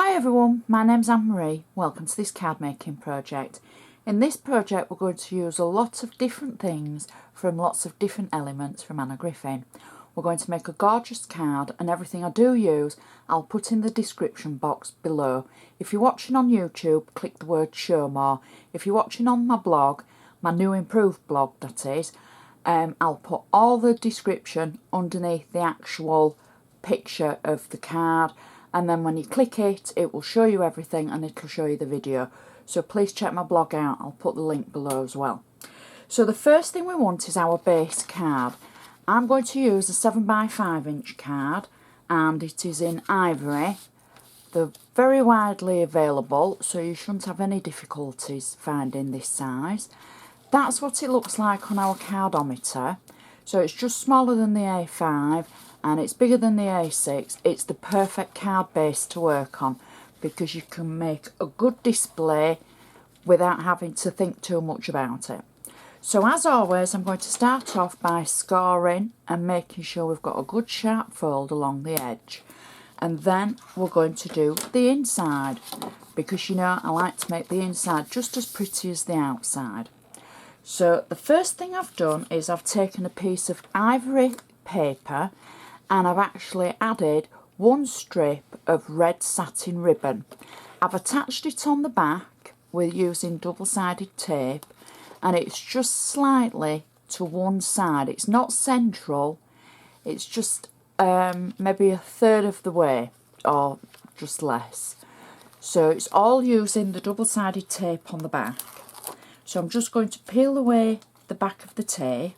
Hi everyone, my name's Anne-Marie. Welcome to this card making project. In this project we're going to use a lot of different things from lots of different elements from Griffin. We're going to make a gorgeous card, and everything I do use I'll put in the description box below. If you're watching on YouTube, click the word show more. If you're watching on my blog, my new improved blog that is, I'll put all the description underneath the actual picture of the card. And then when you click it, it will show you everything and it'll show you the video. So please check my blog out. I'll put the link below as well. So the first thing we want is our base card. I'm going to use a 7x5 inch card, and it is in ivory. They're very widely available, so you shouldn't have any difficulties finding this size. That's what it looks like on our cardometer. So it's just smaller than the A5 and it's bigger than the A6. It's the perfect card base to work on because you can make a good display without having to think too much about it. So as always, I'm going to start off by scoring and making sure we've got a good sharp fold along the edge. And then we're going to do the inside because, you know, I like to make the inside just as pretty as the outside. So the first thing I've done is I've taken a piece of ivory paper and I've actually added one strip of red satin ribbon. I've attached it on the back with using double-sided tape, and it's just slightly to one side. It's not central, it's just maybe a third of the way or just less. So it's all using the double-sided tape on the back. So I'm just going to peel away the back of the tape,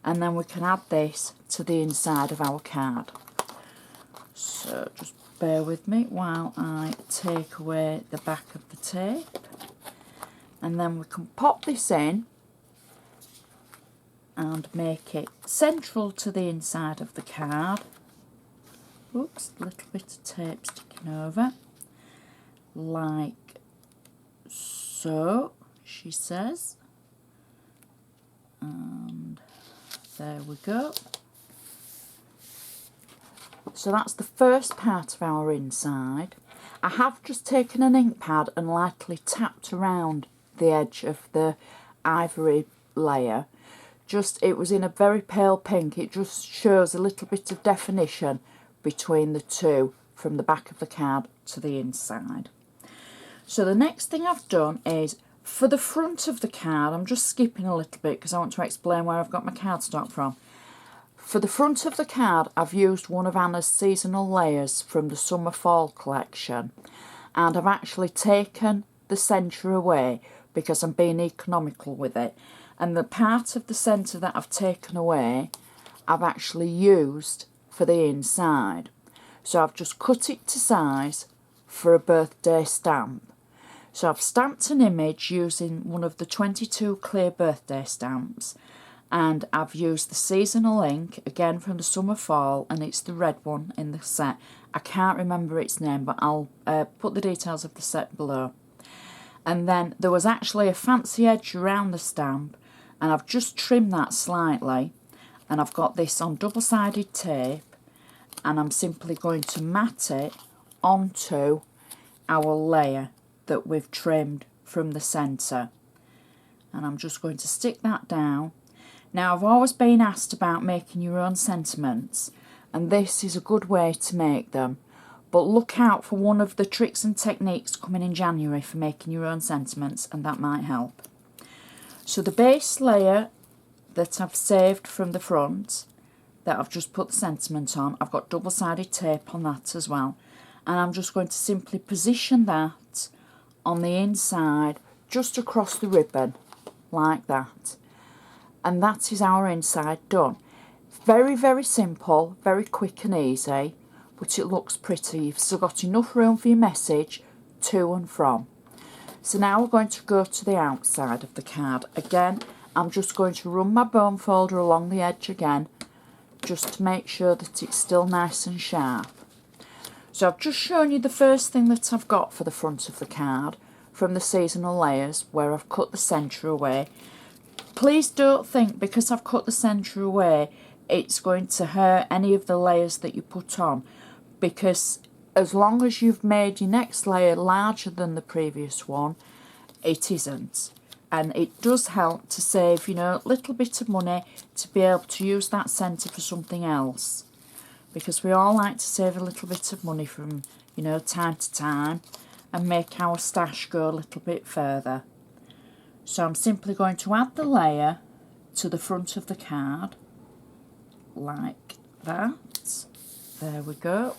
and then we can add this to the inside of our card. So just bear with me while I take away the back of the tape, and then we can pop this in and make it central to the inside of the card. Oops, a little bit of tape sticking over, like so, she says, and there we go. So that's the first part of our inside. I have just taken an ink pad and lightly tapped around the edge of the ivory layer. It was in a very pale pink. It just shows a little bit of definition between the two from the back of the card to the inside. So the next thing I've done is for the front of the card, I'm just skipping a little bit because I want to explain where I've got my cardstock from. For the front of the card, I've used one of Anna's seasonal layers from the Summer Fall collection, and I've actually taken the centre away because I'm being economical with it. And the part of the centre that I've taken away, I've actually used for the inside. So I've just cut it to size for a birthday stamp. So I've stamped an image using one of the 22 clear birthday stamps, and I've used the seasonal ink, again from the Summer Fall, and it's the red one in the set. I can't remember its name, but I'll put the details of the set below. And then there was actually a fancy edge around the stamp, and I've just trimmed that slightly, and I've got this on double-sided tape, and I'm simply going to mat it onto our layer that we've trimmed from the centre, and I'm just going to stick that down. Now, I've always been asked about making your own sentiments, and this is a good way to make them, but look out for one of the tricks and techniques coming in January for making your own sentiments, and that might help. So the base layer that I've saved from the front, that I've just put the sentiment on, I've got double-sided tape on that as well, and I'm just going to simply position that on the inside just across the ribbon like that, and that is our inside done. Very, very simple, very quick and easy, but it looks pretty. You've still got enough room for your message to and from. So now we're going to go to the outside of the card. Again, I'm just going to run my bone folder along the edge again, just to make sure that it's still nice and sharp. So I've just shown you the first thing that I've got for the front of the card from the seasonal layers, where I've cut the centre away. Please don't think because I've cut the centre away it's going to hurt any of the layers that you put on, because as long as you've made your next layer larger than the previous one, it isn't. And it does help to save, you know, a little bit of money to be able to use that centre for something else. Because we all like to save a little bit of money from, you know, time to time and make our stash go a little bit further. So I'm simply going to add the layer to the front of the card, like that. There we go.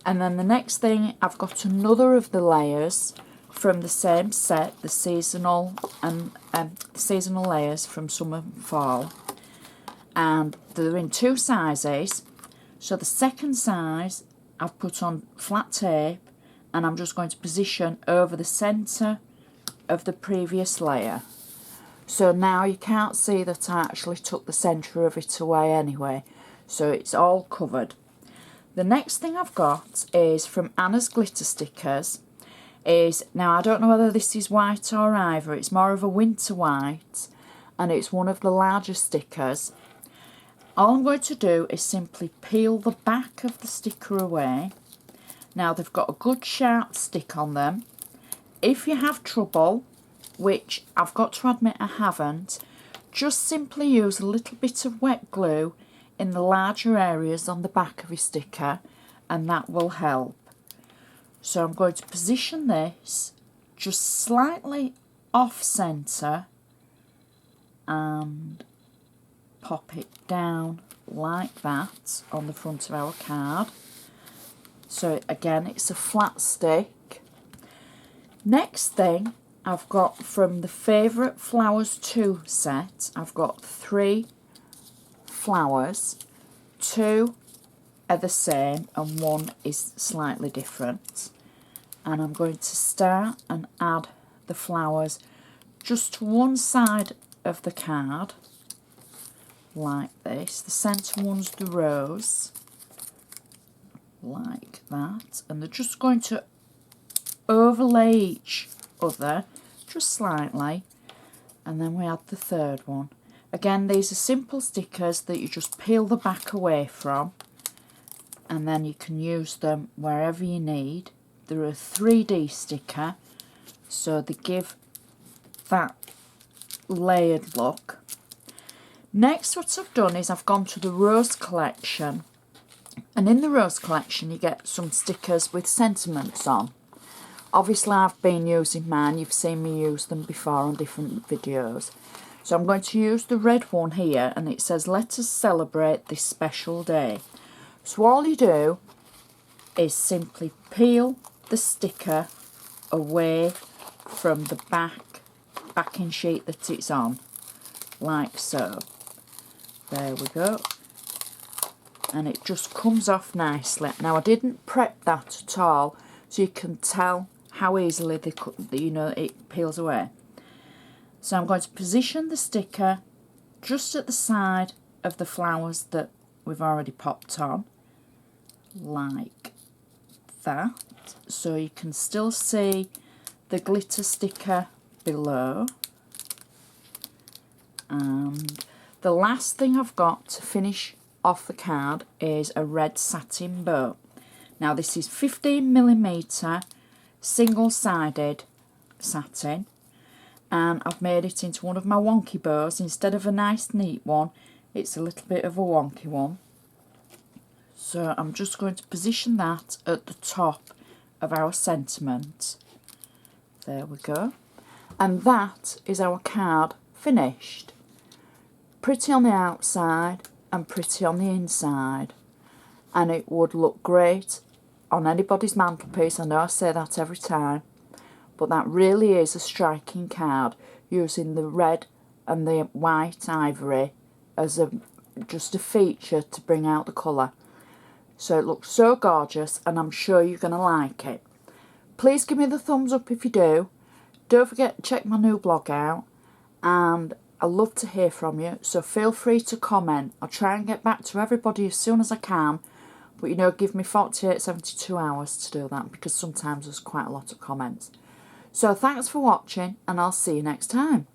And then the next thing, I've got another of the layers from the same set, the seasonal and the seasonal layers from summer and fall, and they're in two sizes. So the second size I've put on flat tape, and I'm just going to position over the centre of the previous layer. So now you can't see that I actually took the centre of it away anyway, so it's all covered. The next thing I've got is from Anna's glitter stickers. Now I don't know whether this is white or ivory, it's more of a winter white, and it's one of the larger stickers. All I'm going to do is simply peel the back of the sticker away. Now they've got a good sharp stick on them. If you have trouble, which I've got to admit I haven't, just simply use a little bit of wet glue in the larger areas on the back of your sticker, and that will help. So I'm going to position this just slightly off centre and pop it down like that on the front of our card. So again, it's a flat stick. Next thing I've got from the Favourite Flowers 2 set, I've got 3 flowers. 2 are the same and 1 is slightly different. And I'm going to start and add the flowers just to one side of the card, like this. The centre one's the rose, like that. And they're just going to overlay each other just slightly, and then we add the third one. Again, these are simple stickers that you just peel the back away from, and then you can use them wherever you need. They're a 3D sticker, so they give that layered look. Next, what I've done is I've gone to the Rose collection, and in the Rose collection you get some stickers with sentiments on. Obviously I've been using mine, you've seen me use them before on different videos. So I'm going to use the red one here, and it says, "Let us celebrate this special day." So all you do is simply peel the sticker away from the backing sheet that it's on, like so. There we go. And it just comes off nicely. Now I didn't prep that at all, so you can tell how easily it peels away. So I'm going to position the sticker just at the side of the flowers that we've already popped on, like that, so you can still see the glitter sticker below. And the last thing I've got to finish off the card is a red satin bow. Now this is 15mm single-sided satin, and I've made it into one of my wonky bows. Instead of a nice neat one, it's a little bit of a wonky one. So I'm just going to position that at the top of our sentiment. There we go. And that is our card finished. Pretty on the outside and pretty on the inside. And it would look great on anybody's mantelpiece. I know I say that every time, but that really is a striking card, using the red and the white ivory as just a feature to bring out the colour. So it looks so gorgeous, and I'm sure you're going to like it. Please give me the thumbs up if you do. Don't forget to check my new blog out, and I love to hear from you, so feel free to comment. I'll try and get back to everybody as soon as I can, but you know, give me 48, 72 hours to do that, because sometimes there's quite a lot of comments. So thanks for watching, and I'll see you next time.